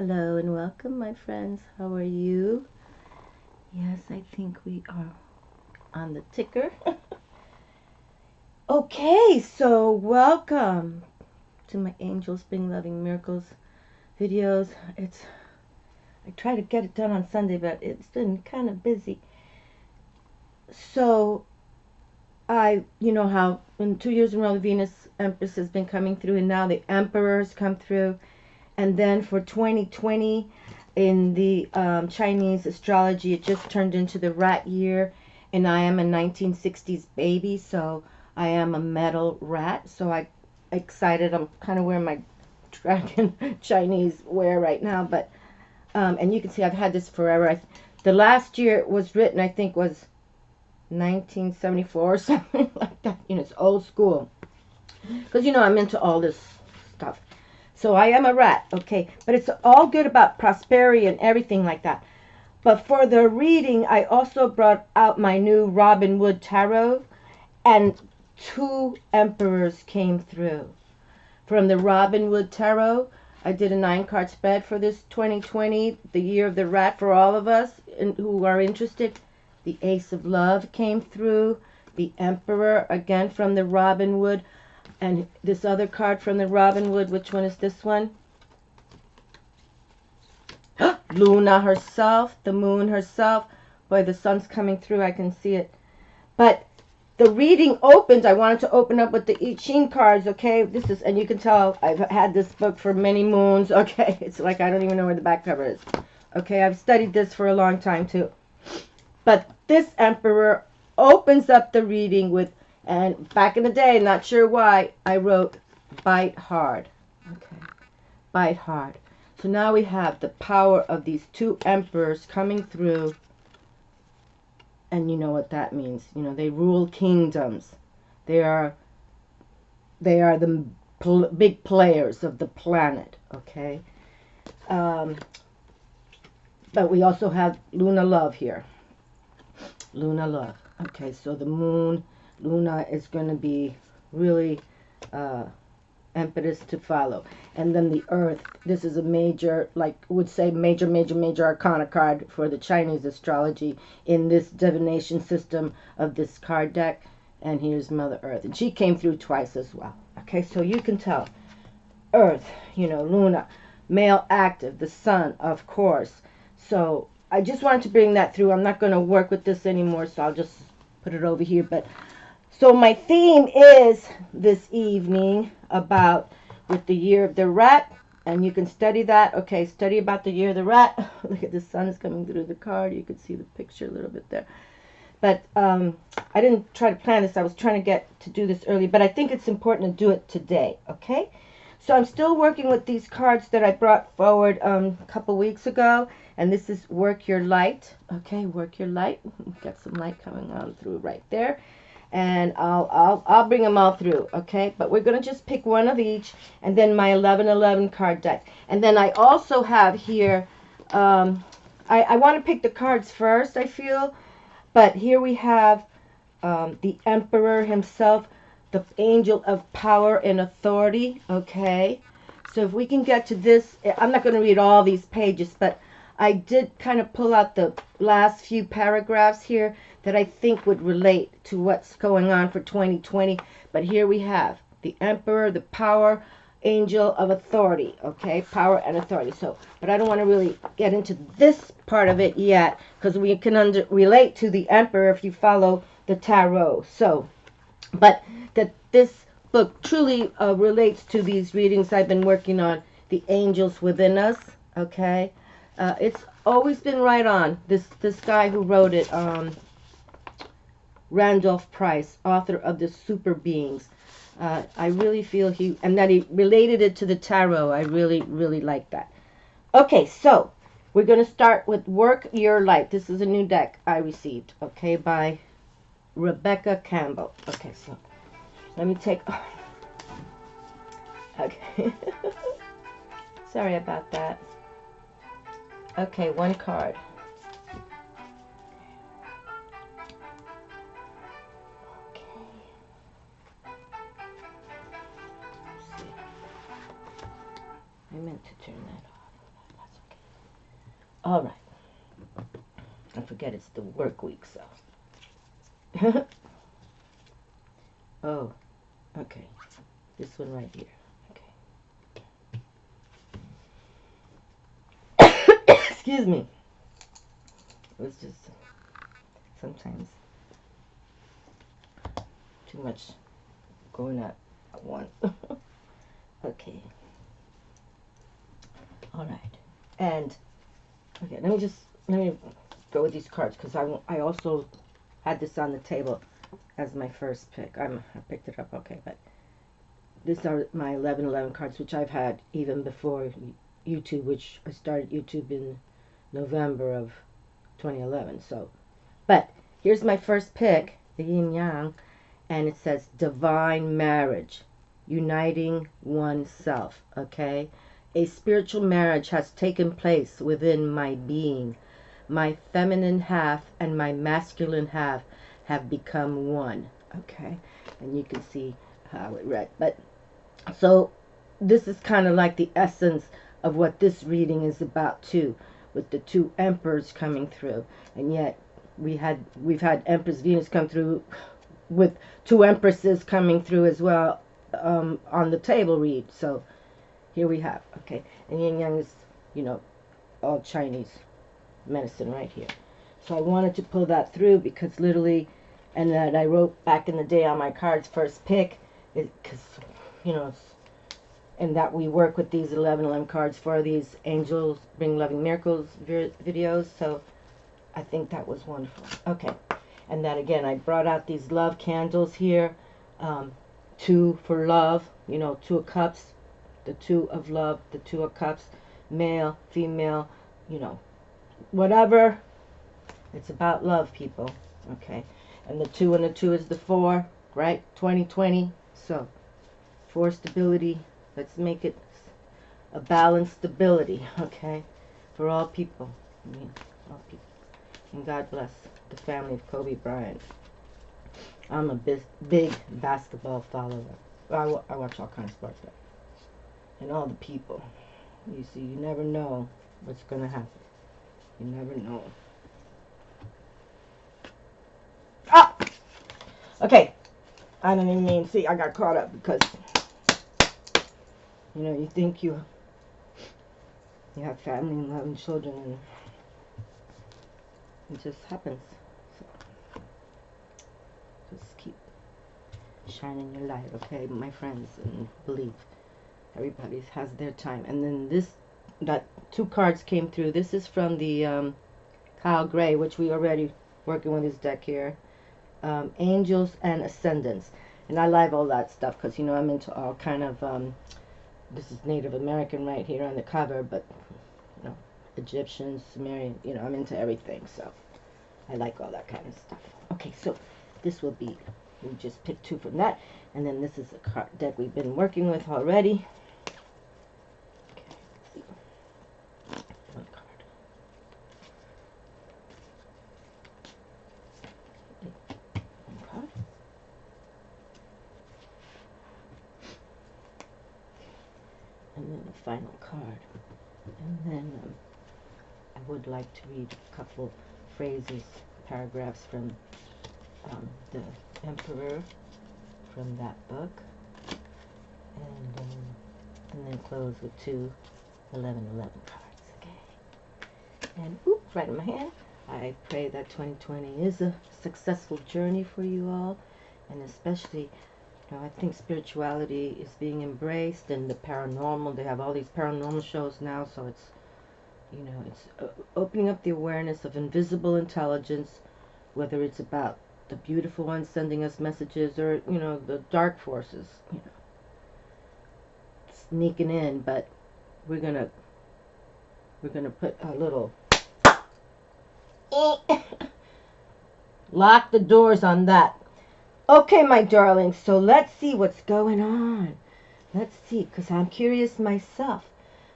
Hello and welcome, my friends. How are you? Yes, I think we are on the ticker. Okay, so welcome to my Angels Bring Loving Miracles videos. I try to get it done on Sunday, but it's been kind of busy. So you know how in 2 years in a row the Venus Empress has been coming through, and now the Emperor has come through. And then for 2020, in the Chinese astrology, it just turned into the rat year, and I am a 1960s baby, so I am a metal rat. So I'm excited. I'm kind of wearing my dragon Chinese wear right now, but and you can see I've had this forever. The last year it was written, I think, was 1974 or something like that. You know, it's old school. Because, you know, I'm into all this stuff. So I am a rat, okay? But it's all good about prosperity and everything like that. But for the reading, I also brought out my new Robin Wood Tarot, and 2 emperors came through. From the Robin Wood Tarot, I did a 9-card spread for this 2020, the year of the rat for all of us who are interested. The Ace of Love came through. The Emperor, again from the Robin Wood. And this other card from the Robin Wood, which one is this one? Luna herself, the moon herself. Boy, the sun's coming through. I can see it. But the reading opens. I wanted to open up with the I Ching cards, okay? This is, and you can tell I've had this book for many moons, okay? It's like I don't even know where the back cover is. Okay, I've studied this for a long time, too. But this Emperor opens up the reading with, and back in the day, not sure why, I wrote bite hard. Okay, bite hard. So now we have the power of these 2 emperors coming through. And you know what that means. You know, they rule kingdoms. They are the big players of the planet, okay? But we also have Luna Love here. Luna Love. Okay, so the moon, Luna is going to be really impetus to follow. And then the earth, this is a major, like would say major arcana card for the Chinese astrology in this divination system of this card deck. And here's Mother Earth. And she came through twice as well. Okay, so you can tell. Earth, you know, Luna, male active, the sun, of course. So I just wanted to bring that through. I'm not going to work with this anymore, so I'll just put it over here. But so my theme is this evening about with the year of the rat, and you can study that. Okay, study about the year of the rat. Look at the sun is coming through the card. You can see the picture a little bit there. But I didn't try to plan this. I was trying to get to do this early, but I think it's important to do it today. Okay. So I'm still working with these cards that I brought forward a couple weeks ago, and this is Work Your Light. Okay, Work Your Light. Got some light coming on through right there, and I'll bring them all through. Okay, but we're gonna just pick one of each, and then my 1111 card deck, and then I also have here. I want to pick the cards first, I feel, but here we have the Emperor himself, the angel of power and authority. Okay, so if we can get to this, I'm not going to read all these pages, but I did kind of pull out the last few paragraphs here that I think would relate to what's going on for 2020. But here we have the Emperor, the power angel of authority. Okay, power and authority. So, but I don't want to really get into this part of it yet, because we can relate to the Emperor if you follow the tarot. So, but that this book truly relates to these readings I've been working on, the angels within us. Okay, it's always been right on. This guy who wrote it, Randolph Price, author of the Super Beings. I really feel and that he related it to the tarot. I really like that. Okay, so we're going to start with Work Your Light. This is a new deck I received, okay, by Rebecca Campbell. Okay, so let me take. Okay. Sorry about that. Okay, one card. I meant to turn that off. That's All right. I forget it's the work week, so. Oh, okay. This one right here. Okay. Excuse me. It was just sometimes too much going at once. Okay. All right. And okay, let me go with these cards because I also had this on the table as my first pick. I picked it up, okay, but these are my 1111 cards, which I've had even before YouTube, which I started YouTube in November of 2011. So, but here's my first pick, the Yin Yang, and it says Divine Marriage, uniting oneself, okay? A spiritual marriage has taken place within my being. My feminine half and my masculine half have become one, okay? And you can see how it read. But so this is kind of like the essence of what this reading is about too, with the two emperors coming through. And yet we've had Empress Venus come through with two empresses coming through as well on the table read. So here we have, okay, and Yin Yang is, you know, all Chinese medicine right here. So I wanted to pull that through because literally, and that I wrote back in the day on my cards, first pick, because, you know, and that we work with these 1111 cards for these Angels Bring Loving Miracles videos. So I think that was wonderful. Okay, and that again, I brought out these love candles here, two for love, you know, two of cups, the two of love, the two of cups, male, female, you know, whatever. It's about love, people. Okay, and the two and the two is the four, right? 2020. So for stability, let's make it a balanced stability, okay, for all people. I mean, all people. And God bless the family of Kobe Bryant. I'm a big basketball follower. I watch all kinds of sports, but and all the people. You see, you never know what's going to happen. You never know. Ah! Okay. I don't even mean, see, I got caught up because, you know, you think you have family and loving children, and it just happens. So, just keep shining your light, okay, my friends, and believe everybody has their time. And then that two cards came through. This is from the Kyle Gray, which we already working with his deck here. Angels and Ascendants. And I like all that stuff because, you know, I'm into all kind of, this is Native American right here on the cover, but, you know, Egyptian, Sumerian, you know, I'm into everything, so I like all that kind of stuff. Okay, so this will be, we just picked two from that, and then this is a card deck we've been working with already. Okay, let's see. One card. One card. And then the final card. And then I would like to read a couple phrases, paragraphs from the Emperor from that book, and then close with two 1111 cards. Okay, and oops, right in my hand. I pray that 2020 is a successful journey for you all, and especially, you know, I think spirituality is being embraced, and the paranormal. They have all these paranormal shows now, so it's, you know, it's opening up the awareness of invisible intelligence, whether it's about the beautiful ones sending us messages or, you know, the dark forces, you know, sneaking in. But we're gonna put a little lock the doors on that. Okay, my darlings, so let's see what's going on. Let's see, because I'm curious myself.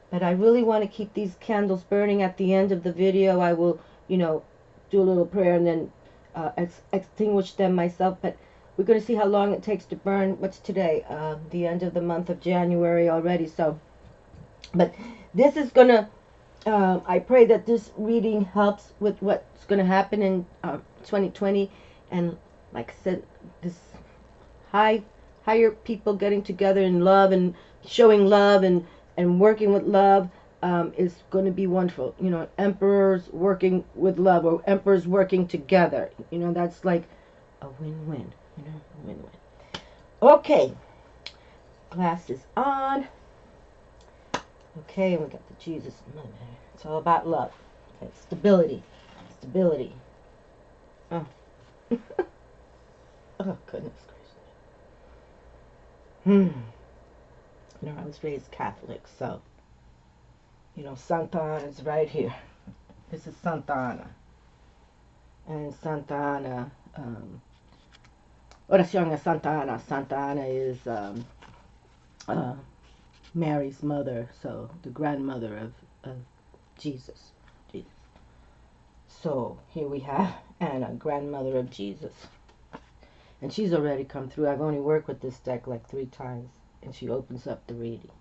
But I really want to keep these candles burning. At the end of the video, I will, you know, do a little prayer and then extinguish them myself. But we're going to see how long it takes to burn. What's today? The end of the month of January already. So, but this is going to I pray that this reading helps with what's going to happen in 2020. And like I said, this higher people getting together in love and showing love and working with love is going to be wonderful. You know, emperors working with love or emperors working together. You know, that's like a win-win. You know, win-win. Okay, glasses on. Okay, and we got the Jesus. It's all about love. Okay, stability. Stability. Oh. Oh, goodness gracious. You know, I was raised Catholic, so, you know, Santa Ana is right here. This is Santa Ana. And Santa Ana, Oración a Santa Ana. Santa Ana is Mary's mother, so the grandmother of Jesus. Jesus. So here we have Anna, grandmother of Jesus. And she's already come through. I've only worked with this deck like 3 times. And she opens up the reading.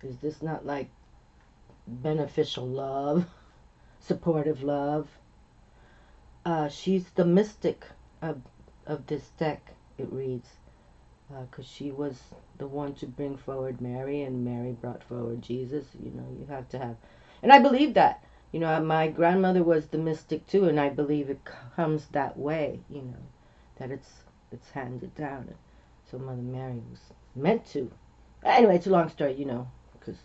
Is this not like beneficial love? Supportive love? She's the mystic of this deck, it reads. Because she was the one to bring forward Mary, and Mary brought forward Jesus. You know, you have to have... And I believe that. You know, my grandmother was the mystic too, and I believe it comes that way, you know, that it's handed down. So Mother Mary was meant to. Anyway, it's a long story, you know, because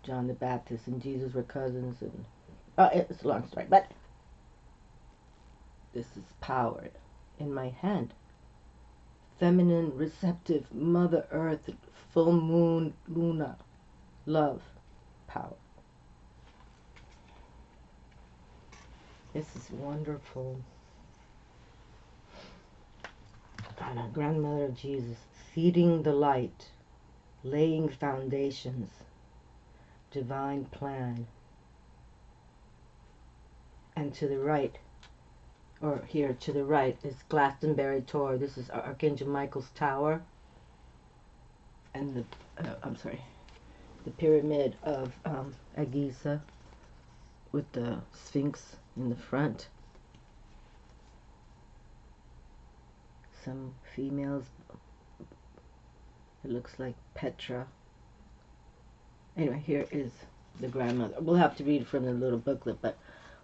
John the Baptist and Jesus were cousins, and it's a long story. But this is power in my hand. Feminine, receptive, Mother Earth, full moon, Luna, love, power. This is wonderful. Anna, grandmother of Jesus, feeding the light, laying foundations, divine plan. And to the right, or here to the right, is Glastonbury Tor. This is Archangel Michael's tower. And the pyramid of Giza with the Sphinx in the front. Some females, it looks like Petra. Anyway, here is the grandmother. We'll have to read from the little booklet, but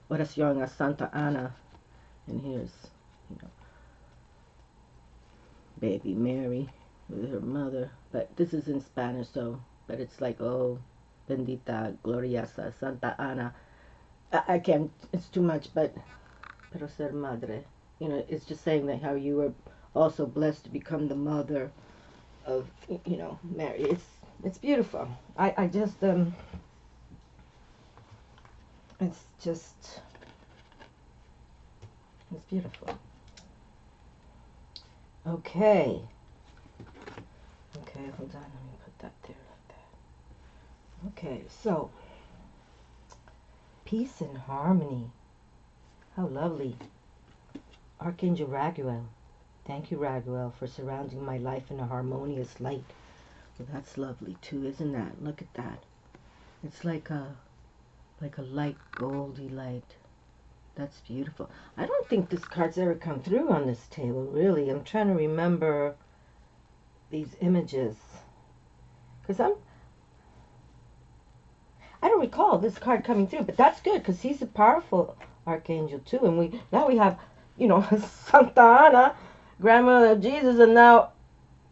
Oración a Santa Ana. And here's, you know, baby Mary with her mother. But this is in Spanish, so, but it's like, oh, bendita, gloriosa, Santa Ana. I can't, it's too much, but, pero ser madre. You know, it's just saying that how you were also blessed to become the mother of, you know, Mary. It's beautiful. I just, it's just, it's beautiful. Okay. Okay, hold on. Let me put that there like that. Okay, so, peace and harmony. How lovely. Archangel Raguel. Thank you, Raguel, for surrounding my life in a harmonious light. Well, that's lovely too, isn't that? Look at that. It's like a light, goldy light. That's beautiful. I don't think this card's ever come through on this table, really. I'm trying to remember these images. Because I don't recall this card coming through, but that's good, because he's a powerful archangel too. And now we have, you know, Santa Ana, grandmother of Jesus, and now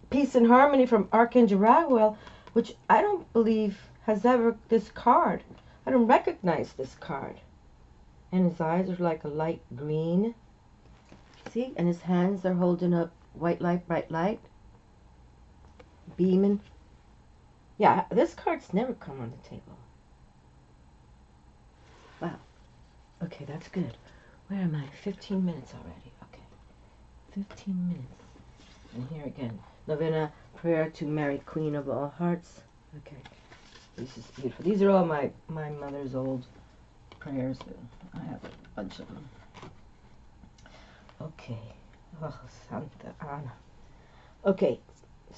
peace and harmony from Archangel Raguel, which I don't believe has ever, this card. I don't recognize this card. And his eyes are like a light green. See? And his hands are holding up white light, bright light. Beaming. Yeah, this card's never come on the table. Wow. Okay, that's good. Where am I? 15 minutes already. Okay. 15 minutes. And here again. Novena prayer to Mary, Queen of all hearts. Okay. This is beautiful. These are all my mother's old prayers. I have a bunch of them. Okay. Oh, Santa Ana. Okay.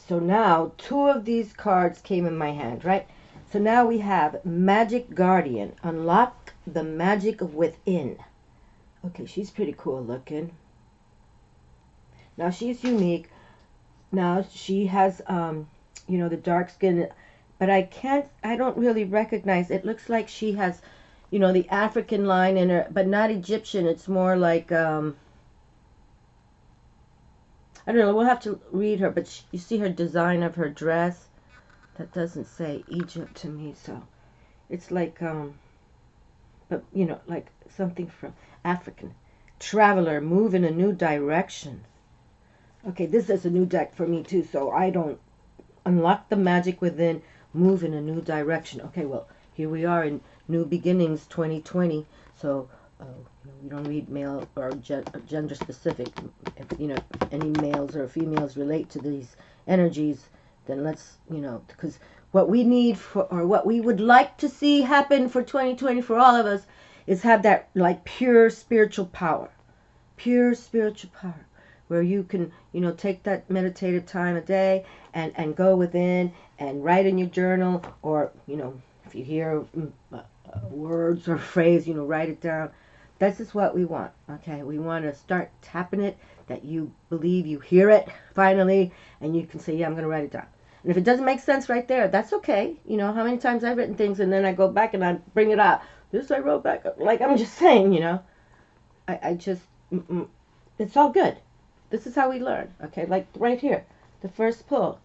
So now 2 of these cards came in my hand, right? So now we have Magic Guardian. Unlock the magic within. Okay, she's pretty cool looking. Now she's unique. Now she has, you know, the dark skin, but I don't really recognize. It looks like she has, you know, the African line in her, but not Egyptian. It's more like, I don't know. We'll have to read her, but you see her design of her dress. That doesn't say Egypt to me, so it's like, but you know, like something from African. Traveler, move in a new direction. Okay, this is a new deck for me too, so I don't unlock the magic within, move in a new direction. Okay, well, here we are in New Beginnings 2020, so we don't read male or gender specific. If, you know, any males or females relate to these energies, then let's, you know, because what we need for, or what we would like to see happen for 2020 for all of us is have that like pure spiritual power, where you can, you know, take that meditative time a day and go within and write in your journal, or, you know, if you hear words or phrase, you know, write it down. This is what we want, okay? We want to start tapping it, that you believe you hear it finally, and you can say, yeah, I'm going to write it down. And if it doesn't make sense right there, that's okay. You know, how many times I've written things and then I go back and I bring it out. This I wrote back, like I'm just saying, you know. I just, it's all good. This is how we learn, okay? Like right here, the first pull.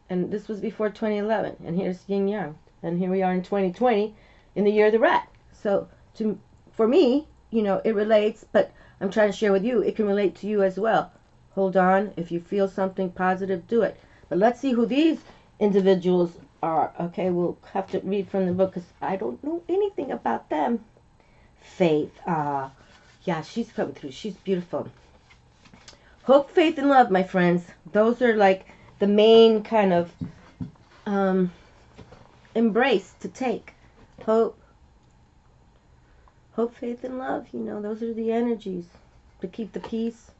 And this was before 2011. And here's Yin Yang. And here we are in 2020, in the year of the rat. So for me, you know, it relates, but I'm trying to share with you, it can relate to you as well. Hold on. If you feel something positive, do it. But let's see who these individuals are. Okay, we'll have to read from the book because I don't know anything about them. Faith. Yeah, she's coming through. She's beautiful. Hope, faith, and love, my friends. Those are like the main kind of embrace to take. Hope, faith, and love. You know, those are the energies to keep the peace,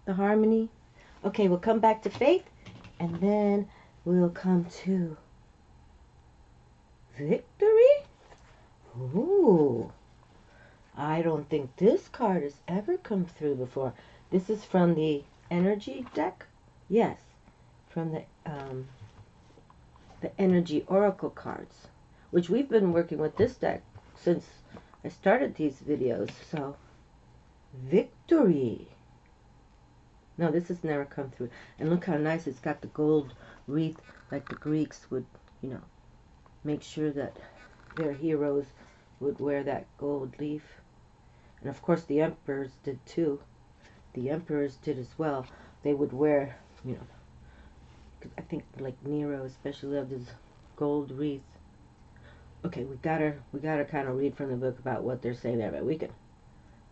the harmony. Okay, we'll come back to faith, and then we'll come to victory. Ooh, I don't think this card has ever come through before. This is from the energy deck. Yes, from the energy oracle cards, which we've been working with this deck since I started these videos. So, victory. No, this has never come through. And look how nice it's got the gold wreath, like the Greeks would, you know, make sure that their heroes would wear that gold leaf. And of course the emperors did too. The emperors did as well. They would wear, you know, I think like Nero especially loved his gold wreath. Okay, we gotta kind of read from the book about what they're saying there, but we can,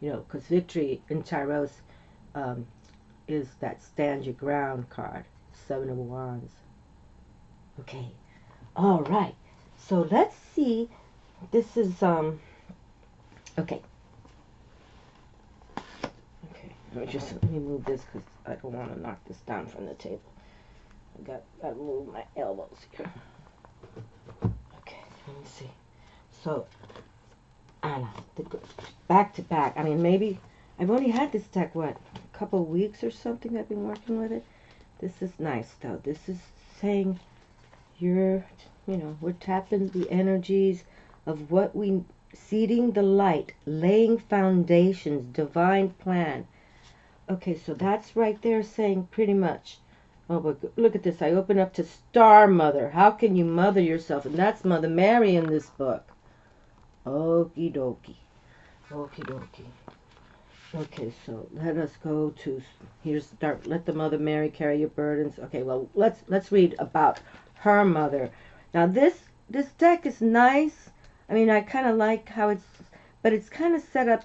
you know, because victory in Tyros is that stand your ground card, 7 of Wands. Okay, all right. So let's see. This is okay. Okay, let me move this because I don't want to knock this down from the table. I gotta move my elbows here. Okay, let me see. So, Anna, back to back. I mean, maybe I've only had this deck, what, a couple of weeks or something I've been working with it. This is nice, though. This is saying you know, we're tapping the energies of what we, seeding the light, laying foundations, divine plan. Okay, so that's right there saying pretty much. Oh, but look at this. I open up to Star Mother. How can you mother yourself? And that's Mother Mary in this book. Okie dokie. Okie dokie. Okay, so let us go to, here's start. Let the Mother Mary carry your burdens. Okay, well, let's read about her mother. Now this deck is nice. I mean, I kind of like how it's, but it's kind of set up.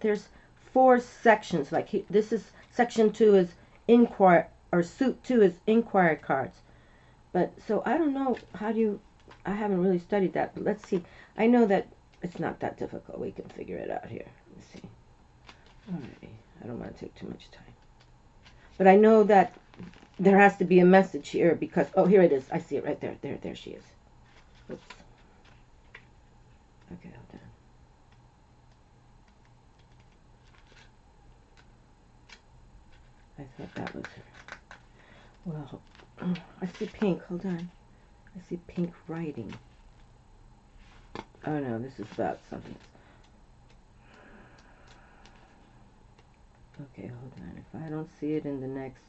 There's 4 sections. Like this is section 2 is inquire, or suit 2 is inquiry cards. But so I don't know how do you, I haven't really studied that, but let's see. I know that it's not that difficult. We can figure it out here. Let's see. Alrighty. I don't want to take too much time. But I know that there has to be a message here because, oh, here it is. I see it right there. There she is. Oops. Okay, hold on. I thought that was her. Well, I see pink. Hold on. I see pink writing. Oh no, this is about something. Okay, hold on. If I don't see it in the next,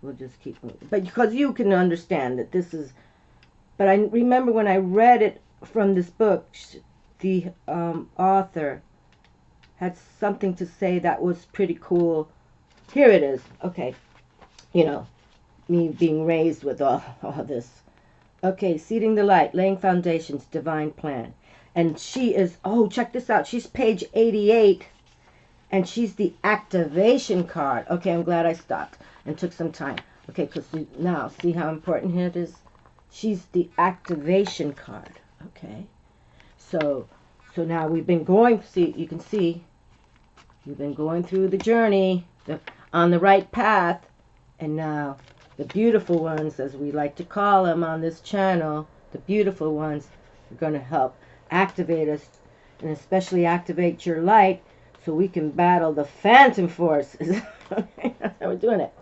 we'll just keep moving. But because you can understand that this is, but I remember when I read it from this book, the author had something to say that was pretty cool. Here it is. Okay, you know, me being raised with all this. Okay, seeding the light, laying foundations, divine plan. And she is, oh, check this out. She's page 88, and she's the activation card. Okay, I'm glad I stopped and took some time. Okay, because now, see how important it is? She's the activation card. Okay, so now we've been going, see, you can see, you've been going through the journey, on the right path, and now the beautiful ones, as we like to call them on this channel, the beautiful ones are going to help activate us, and especially activate your light so we can battle the phantom forces. Okay, that's how we're doing it.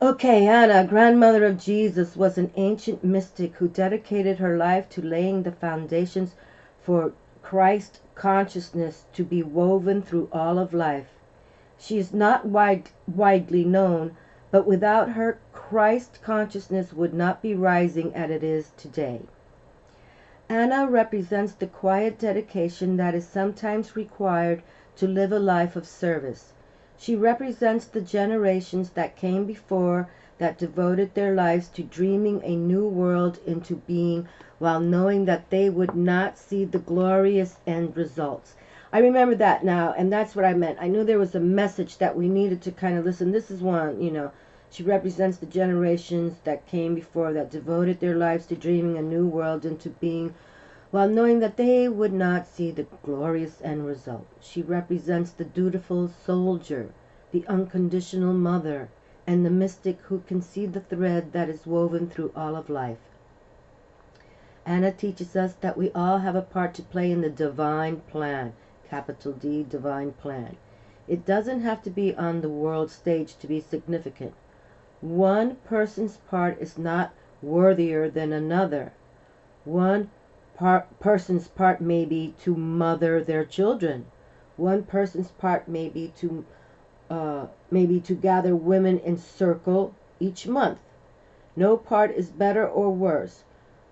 Okay, Anna, grandmother of Jesus, was an ancient mystic who dedicated her life to laying the foundations for Christ consciousness to be woven through all of life. She is not widely known, but without her, Christ consciousness would not be rising as it is today. Anna represents the quiet dedication that is sometimes required to live a life of service. She represents the generations that came before that devoted their lives to dreaming a new world into being while knowing that they would not see the glorious end results. I remember that now, and that's what I meant. I knew there was a message that we needed to kind of listen. This is one, you know. She represents the generations that came before that devoted their lives to dreaming a new world into being while knowing that they would not see the glorious end result. She represents the dutiful soldier, the unconditional mother, and the mystic who can see the thread that is woven through all of life. Anna teaches us that we all have a part to play in the divine plan, capital D, divine plan. It doesn't have to be on the world stage to be significant. One person's part is not worthier than another. One person's part may be to mother their children. One person's part may be to gather women in circle each month. No part is better or worse,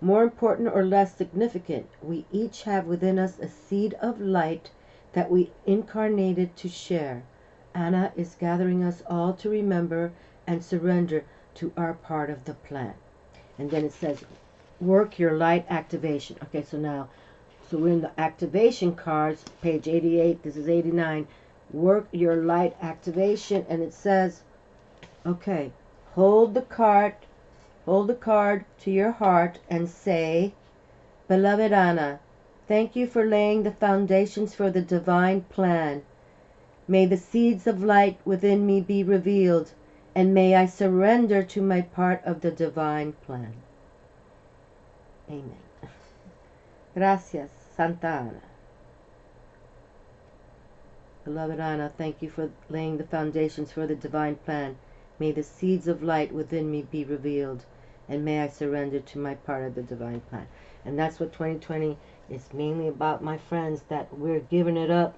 more important or less significant. We each have within us a seed of light that we incarnated to share. Anna is gathering us all to remember and surrender to our part of the plan. And then it says, work your light activation. Okay, so we're in the activation cards, page 88, this is 89. Work your light activation, and it says, okay, hold the card to your heart and say, beloved Anna, thank you for laying the foundations for the divine plan. May the seeds of light within me be revealed, and may I surrender to my part of the divine plan. Amen. Gracias, Santa Ana. Beloved Anna, thank you for laying the foundations for the divine plan. May the seeds of light within me be revealed, and may I surrender to my part of the divine plan. And that's what 2020 is mainly about, my friends, that we're giving it up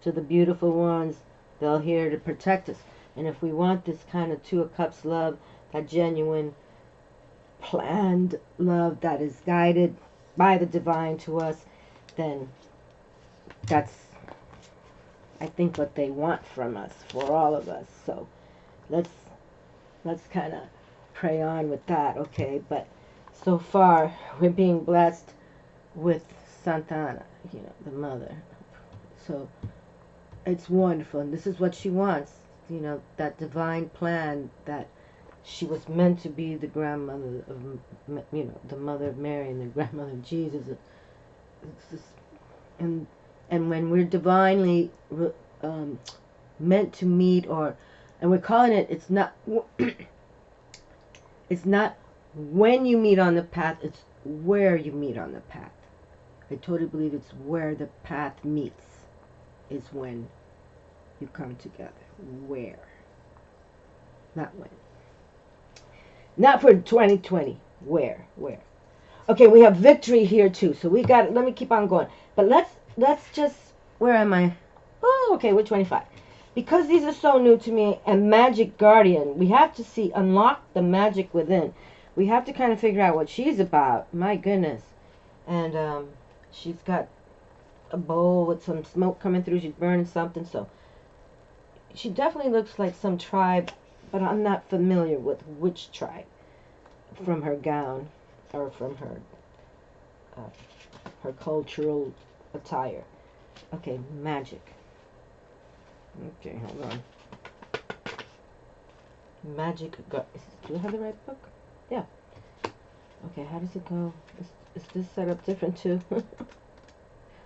to the beautiful ones. They're here to protect us. And if we want this kind of Two of Cups love, that genuine, planned love that is guided by the divine to us, then that's, I think, what they want from us, for all of us. So let's kind of pray on with that, okay? But so far, we're being blessed with Santa Ana, you know, the mother. So it's wonderful, and this is what she wants, you know, that divine plan that she was meant to be the grandmother of, you know, the mother of Mary and the grandmother of Jesus. It's just, and when we're divinely meant to meet, and we're calling it, it's not when you meet on the path, it's where you meet on the path. I totally believe it's where the path meets is when you come together. Where? Not when. Not for 2020. Where? Where? Okay, we have victory here too. So we got, let me keep on going. But let's just, where am I? Oh, okay, we're 25. Because these are so new to me, and Magic Guardian, we have to see, unlock the magic within. We have to kind of figure out what she's about. My goodness. And she's got a bowl with some smoke coming through. She's burning something. So she definitely looks like some tribe, but I'm not familiar with which tribe from her gown or from her her cultural attire. Okay, magic. Okay, hold on. Magic. Do I have the right book? Yeah. Okay, how does it go? Is this set up different too?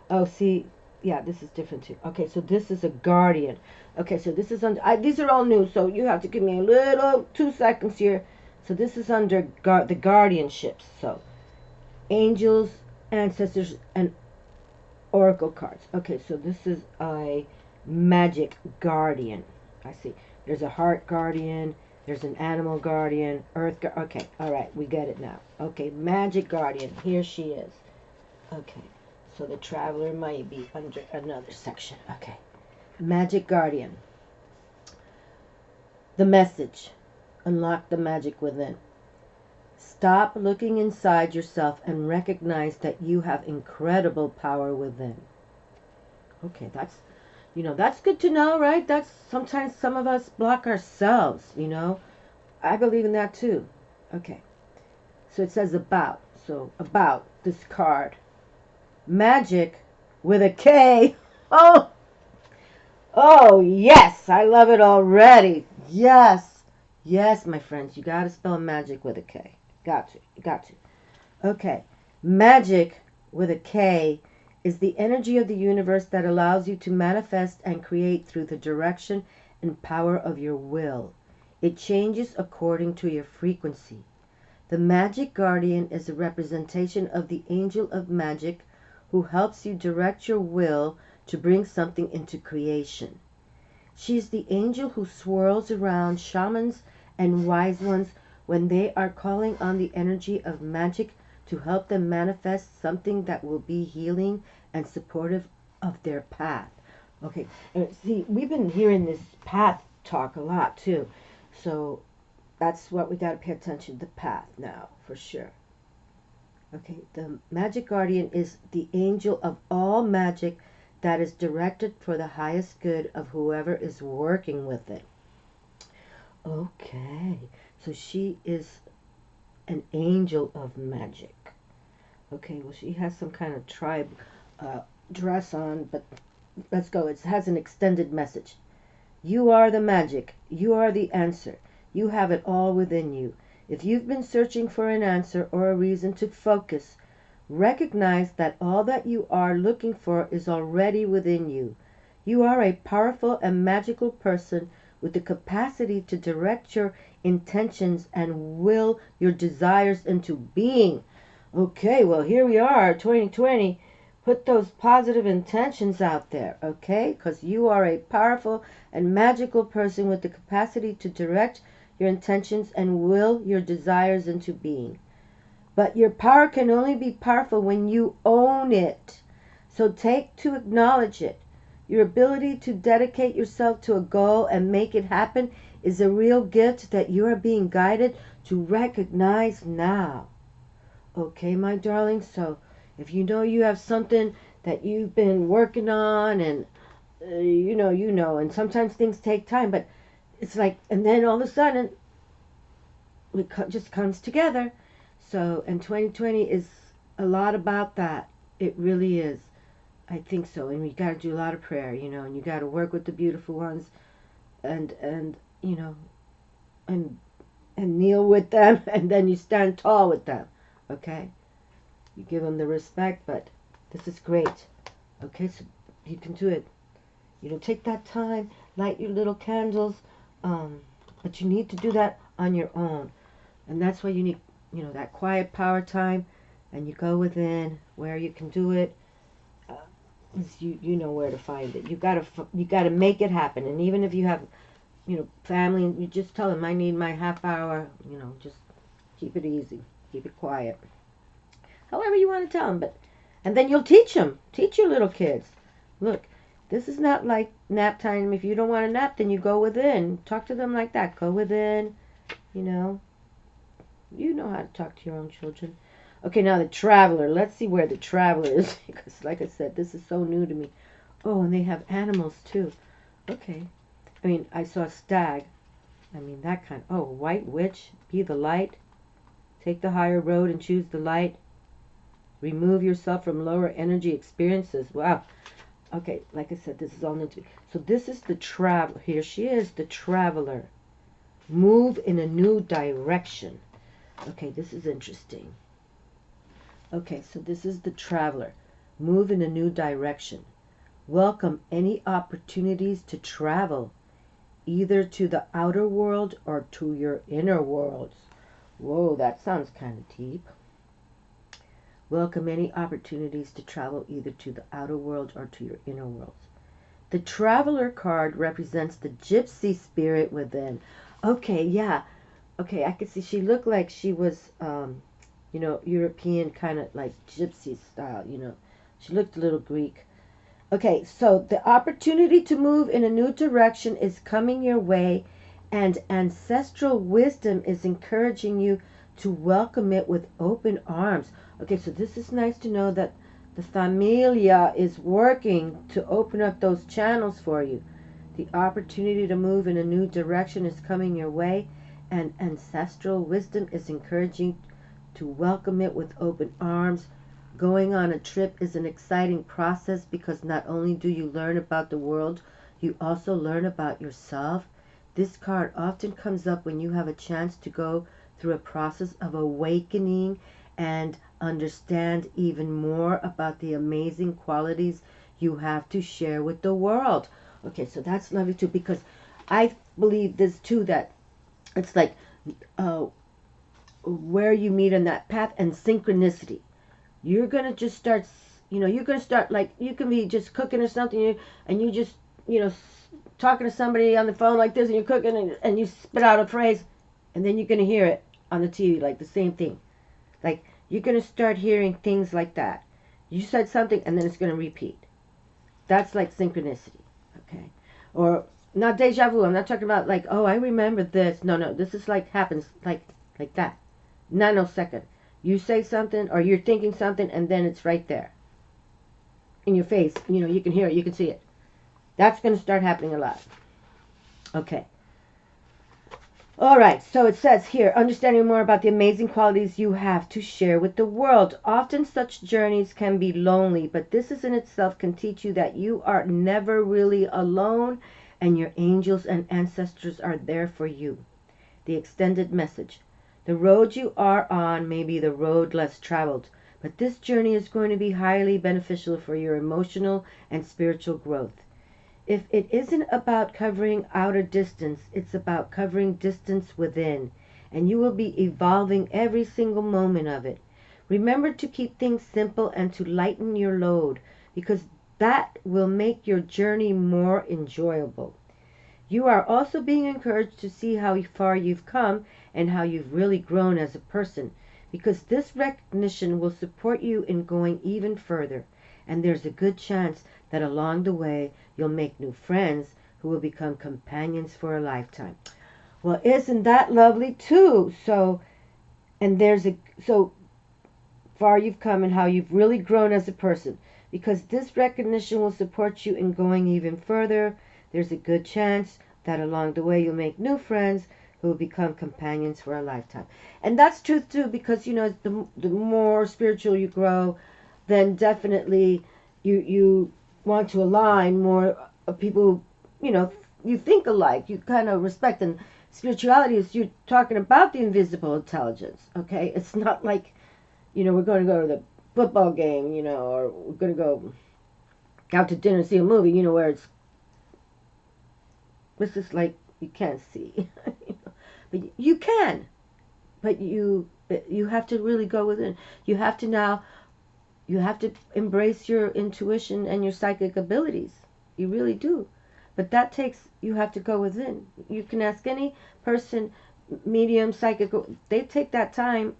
Oh, see, yeah, this is different too. Okay, so this is a guardian. Okay, so this is under. These are all new, so you have to give me a little 2 seconds here. So this is under the guardianships. So angels, ancestors, and oracle cards. Okay, so this is a magic guardian. I see. There's a heart guardian. There's an animal guardian. Okay, all right, we get it now. Okay, magic guardian. Here she is. Okay, so the traveler might be under another section. Okay, magic guardian. The message. Unlock the magic within. Stop looking inside yourself and recognize that you have incredible power within. Okay, that's good to know, right? That's sometimes some of us block ourselves, I believe in that too. Okay. So it says about. So about this card. Magic with a K. Oh, yes. I love it already. Yes. Yes, my friends. You got to spell magic with a K. Got to. Okay. Magic with a K is the energy of the universe that allows you to manifest and create through the direction and power of your will. It changes according to your frequency. The magic guardian is a representation of the angel of magic who helps you direct your will to bring something into creation. She is the angel who swirls around shamans and wise ones when they are calling on the energy of magic to help them manifest something that will be healing and supportive of their path. Okay, see, we've been hearing this path talk a lot too. So that's what we got to pay attention to, the path now, for sure. Okay, the magic guardian is the angel of all magic that is directed for the highest good of whoever is working with it. Okay, so she is an angel of magic. Okay, well, she has some kind of tribe dress on, but let's go. It has an extended message. You are the magic. You are the answer. You have it all within you. If you've been searching for an answer or a reason to focus, recognize that all that you are looking for is already within you. You are a powerful and magical person with the capacity to direct your intentions and will your desires into being. Okay, well, here we are, 2020. Put those positive intentions out there, okay? Because you are a powerful and magical person with the capacity to direct your intentions and will your desires into being. But your power can only be powerful when you own it. So take to acknowledge it. Your ability to dedicate yourself to a goal and make it happen is a real gift that you are being guided to recognize now. Okay, my darling, so if you know you have something that you've been working on and you know, and sometimes things take time, but it's like, and then all of a sudden it just comes together. So, and 2020 is a lot about that. It really is. I think so. And you got to do a lot of prayer, and you got to work with the beautiful ones and and kneel with them, and then you stand tall with them. Okay? You give them the respect, but this is great. Okay, so you can do it. Take that time, light your little candles, but you need to do that on your own. And that's why you need, that quiet power time, and you go within where you can do it. You know where to find it. You gotta make it happen. And even if you have family, and you just tell them, I need my half hour. Just keep it easy, keep it quiet. However you want to tell them, and then you'll teach them. Teach your little kids. Look, this is not like nap time. If you don't want to nap, then you go within. Talk to them like that. Go within. You know. You know how to talk to your own children. Okay, now the traveler. Let's see where the traveler is. Because, like I said, this is so new to me. Oh, and they have animals, too. Okay. I mean, I saw stag. I mean, that kind. Oh, white witch. Be the light. Take the higher road and choose the light. Remove yourself from lower energy experiences. Wow. Okay, like I said, this is all new to me. So this is the traveler. Here she is, the traveler. Move in a new direction. Okay, this is interesting. Okay, so this is the traveler. Move in a new direction. Welcome any opportunities to travel, either to the outer world or to your inner worlds. Whoa, that sounds kind of deep. Welcome any opportunities to travel either to the outer world or to your inner worlds. The traveler card represents the gypsy spirit within. Okay, yeah. Okay, I could see she looked like she was, European, kind of like gypsy style, She looked a little Greek. Okay, so the opportunity to move in a new direction is coming your way, and ancestral wisdom is encouraging you to welcome it with open arms. Okay, so this is nice to know that the familia is working to open up those channels for you. The opportunity to move in a new direction is coming your way, and ancestral wisdom is encouraging to welcome it with open arms. Going on a trip is an exciting process because not only do you learn about the world, you also learn about yourself. This card often comes up when you have a chance to go through a process of awakening and understand even more about the amazing qualities you have to share with the world. Okay, so that's lovely too, because I believe this too, that it's like where you meet on that path and synchronicity. You're going to just start, you're going to start, like, you can be just cooking or something, and you just, talking to somebody on the phone like this, and you're cooking, and you spit out a phrase, and then you're going to hear it on the TV, like the same thing. Like, you're going to start hearing things like that. You said something, and then it's going to repeat. That's like synchronicity, okay? Or, not deja vu. I'm not talking about, like, oh, I remember this. No, this is like, happens like that. Nanosecond. You say something, or you're thinking something, and then it's right there in your face. You can hear it, you can see it. That's going to start happening a lot. Okay. All right, so it says here, understanding more about the amazing qualities you have to share with the world. Often such journeys can be lonely, but this in itself can teach you that you are never really alone, and your angels and ancestors are there for you. The extended message. The road you are on may be the road less traveled, but this journey is going to be highly beneficial for your emotional and spiritual growth. If it isn't about covering outer distance, it's about covering distance within, and you will be evolving every single moment of it. Remember to keep things simple and to lighten your load, because that will make your journey more enjoyable. You are also being encouraged to see how far you've come and how you've really grown as a person, because this recognition will support you in going even further, and there's a good chance that along the way you'll make new friends who will become companions for a lifetime. Well, isn't that lovely too? So far you've come and how you've really grown as a person, because this recognition will support you in going even further. There's a good chance that along the way you'll make new friends who will become companions for a lifetime. And that's truth too, because the more spiritual you grow, then definitely you want to align more of people who, you think alike, you kind of respect. And spirituality is you talking about the invisible intelligence, okay? It's not like, we're going to go to the football game, or we're going to go out to dinner and see a movie, where it's just like you can't see. But you can. But But you have to really go within. You have to now, you have to embrace your intuition and your psychic abilities. You really do. But that takes, you have to go within. You can ask any person, medium, psychic, they take that time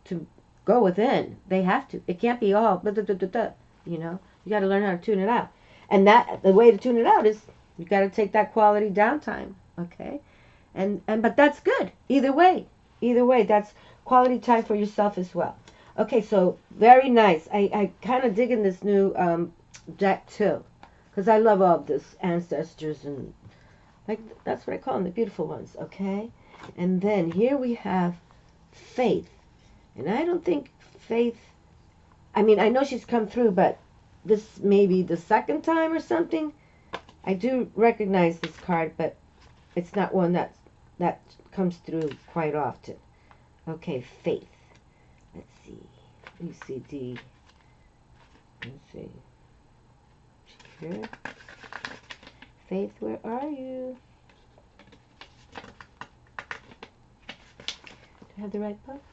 to go within. They have to. It can't be all, blah, blah, blah, blah, blah, you know. You got to learn how to tune it out. And that, the way to tune it out is you got to take that quality downtime, okay? But that's good. Either way, that's quality time for yourself as well. Okay, so very nice. I kind of dig in this new deck too, because I love all this ancestors and like that's what I call them, the beautiful ones. Okay, and then here we have Faith, and I don't think Faith. I mean, I know she's come through, but this may be the second time or something. I do recognize this card, but it's not one that comes through quite often. Okay, Faith. Let's see. B, C, D. Let's see. Here. Faith, where are you? Do I have the right book?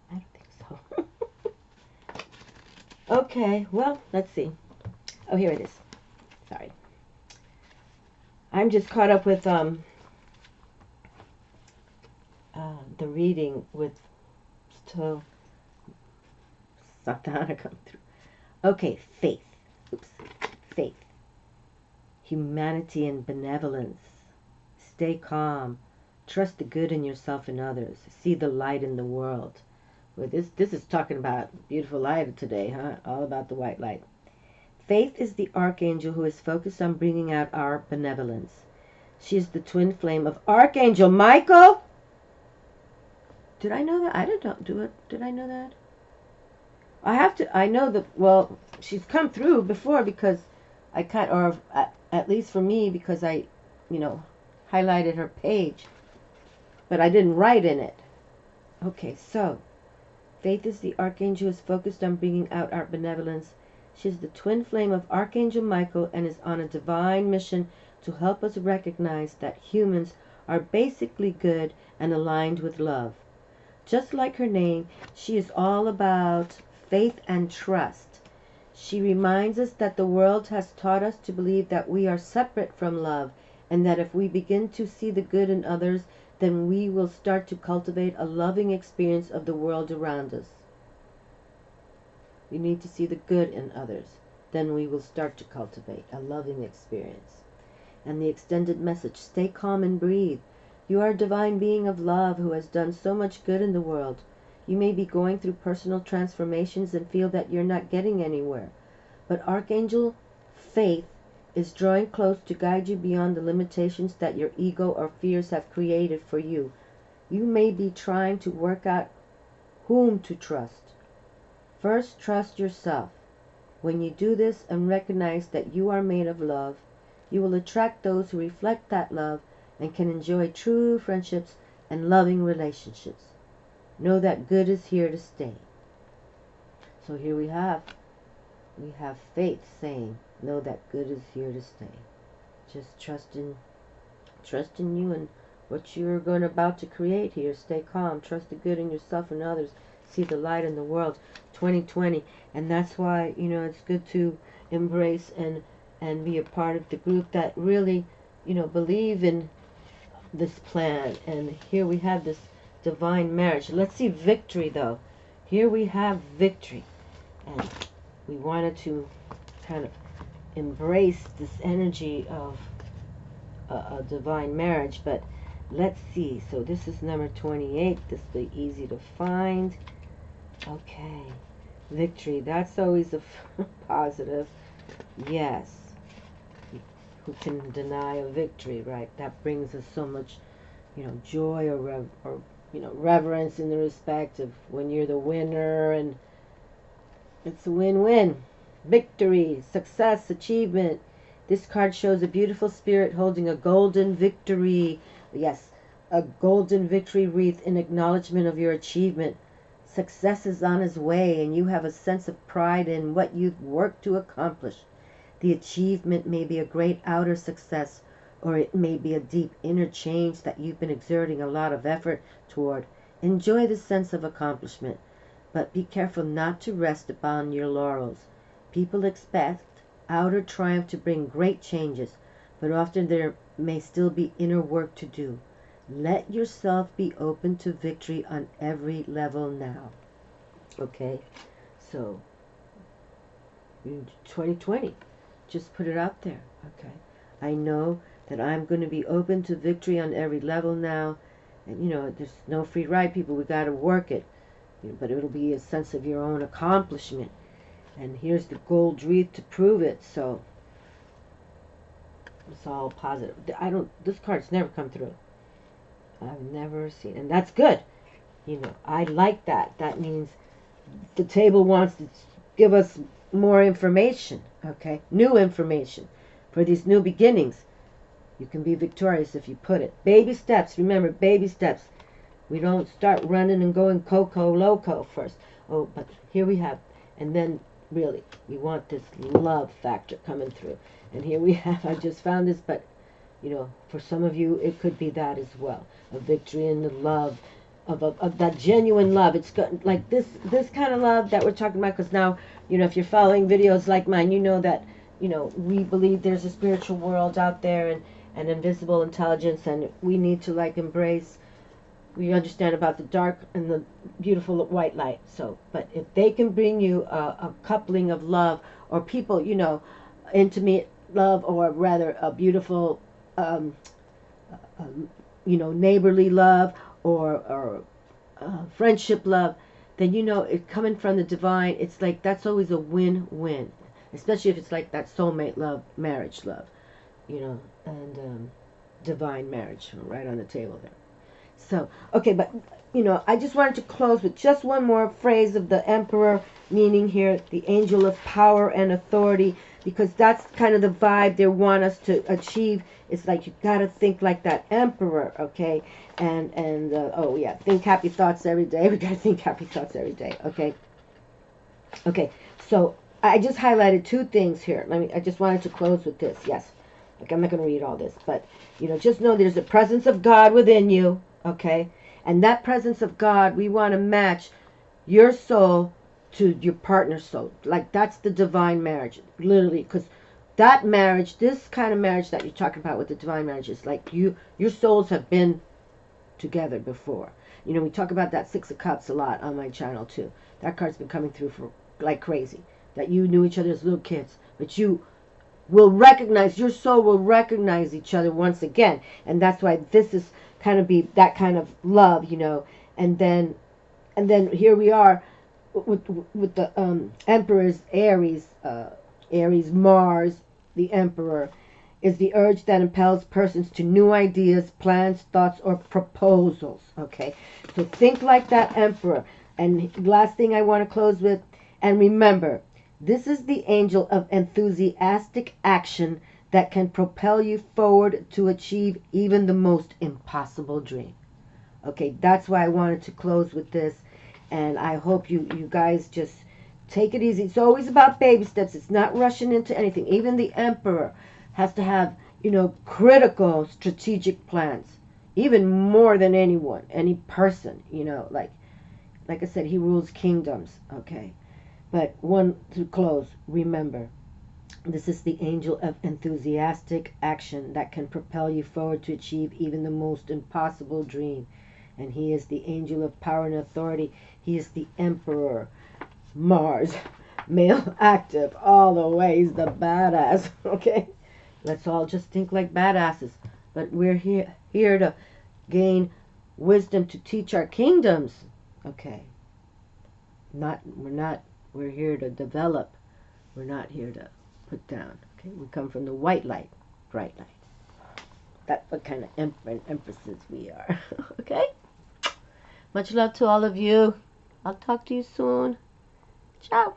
I don't think so. Okay, well, let's see. Oh, here it is. Sorry. I'm just caught up with the reading with still Satana come through. Okay, Faith. Oops. Faith. Humanity and benevolence. Stay calm. Trust the good in yourself and others. See the light in the world. Well, this is talking about beautiful light today, huh? All about the white light. Faith is the archangel who is focused on bringing out our benevolence. She is the twin flame of Archangel Michael. Did I know that? I didn't do it. Did I know that? I know that, well, she's come through before because I or at least for me, because I, highlighted her page. But I didn't write in it. Okay, so, Faith is the archangel who is focused on bringing out our benevolence. She is the twin flame of Archangel Michael and is on a divine mission to help us recognize that humans are basically good and aligned with love. Just like her name, she is all about faith and trust. She reminds us that the world has taught us to believe that we are separate from love, and that if we begin to see the good in others, then we will start to cultivate a loving experience of the world around us. We need to see the good in others, then we will start to cultivate a loving experience. And the extended message, stay calm and breathe. You are a divine being of love who has done so much good in the world. You may be going through personal transformations and feel that you're not getting anywhere. But Archangel Faith is drawing close to guide you beyond the limitations that your ego or fears have created for you. You may be trying to work out whom to trust. First, trust yourself. When you do this and recognize that you are made of love, you will attract those who reflect that love and can enjoy true friendships and loving relationships. Know that good is here to stay. So here we have Faith saying, know that good is here to stay. Just trust in you and what you're about to create here. Stay calm. Trust the good in yourself and others. See the light in the world. 2020. And that's why, it's good to embrace and be a part of the group that really, believe in this plan. And here we have this divine marriage. Let's see victory, though. Here we have victory. And we wanted to kind of embrace this energy of a divine marriage. But let's see. So this is number 28. This will be easy to find. Okay. Victory. That's always a positive. Yes. Who can deny a victory, right? That brings us so much, joy or reverence in the respect of when you're the winner, and it's a win-win. Victory, success, achievement. This card shows a beautiful spirit holding a golden victory. Yes, a golden victory wreath in acknowledgement of your achievement. Success is on its way, and you have a sense of pride in what you've worked to accomplish. The achievement may be a great outer success, or it may be a deep inner change that you've been exerting a lot of effort toward. Enjoy the sense of accomplishment, but be careful not to rest upon your laurels. People expect outer triumph to bring great changes, but often there may still be inner work to do. Let yourself be open to victory on every level now. Okay, so 2020, just put it out there. Okay, I know that I'm going to be open to victory on every level now. And there's no free ride, people. We got to work it. But it'll be a sense of your own accomplishment. And here's the gold wreath to prove it. So it's all positive. This card's never come through. I've never seen, and that's good. I like that. That means the table wants to give us more information, okay? New information for these new beginnings. You can be victorious if you put it. Baby steps. Remember, baby steps. We don't start running and going coco loco first. Oh, but here we have, and then really, we want this love factor coming through. And here we have, I just found this, but, for some of you, it could be that as well. A victory in the love, of that genuine love. It's got, like this kind of love that we're talking about, because now, if you're following videos like mine, you know that, we believe there's a spiritual world out there and invisible intelligence, and we need to, embrace. We understand about the dark and the beautiful white light. So, but if they can bring you a coupling of love, or people, intimate love, or rather a beautiful, neighborly love, or friendship love, then it coming from the divine. It's like that's always a win-win, especially if it's like that soulmate love, marriage love, and divine marriage right on the table there. So, okay, but, I just wanted to close with just one more phrase of the Emperor, meaning here the angel of power and authority, because that's kind of the vibe they want us to achieve. It's like you got to think like that Emperor, okay? And oh, yeah, think happy thoughts every day. We got to think happy thoughts every day, okay? Okay, so I just highlighted two things here. I just wanted to close with this, yes. I'm not going to read all this, but, just know there's the presence of God within you. Okay, and that presence of God, we want to match your soul to your partner's soul. Like that's the divine marriage, literally, because that marriage, this kind of marriage that you're talking about with the divine marriage, is like your souls have been together before. We talk about that Six of Cups a lot on my channel too. That card's been coming through for like crazy. That you knew each other as little kids, but you will recognize, your soul will recognize each other once again, and that's why this is kind of be that kind of love, and then here we are with the Emperor's Aries, Mars, the Emperor, is the urge that impels persons to new ideas, plans, thoughts, or proposals. Okay, so think like that Emperor. And last thing I want to close with, and remember, this is the angel of enthusiastic action that can propel you forward to achieve even the most impossible dream. Okay, that's why I wanted to close with this. And I hope you guys just take it easy. It's always about baby steps. It's not rushing into anything. Even the Emperor has to have, critical strategic plans. Even more than anyone, any person, like I said, he rules kingdoms, okay? But one to close, remember, this is the angel of enthusiastic action that can propel you forward to achieve even the most impossible dream. And he is the angel of power and authority. He is the Emperor, Mars, male active, all the way. He's the badass, okay? Let's all just think like badasses. But we're here to gain wisdom to teach our kingdoms, okay? We're here to develop. We're not here to put down. Okay, we come from the white light, bright light. That's what kind of empresses we are. Okay? Much love to all of you. I'll talk to you soon. Ciao.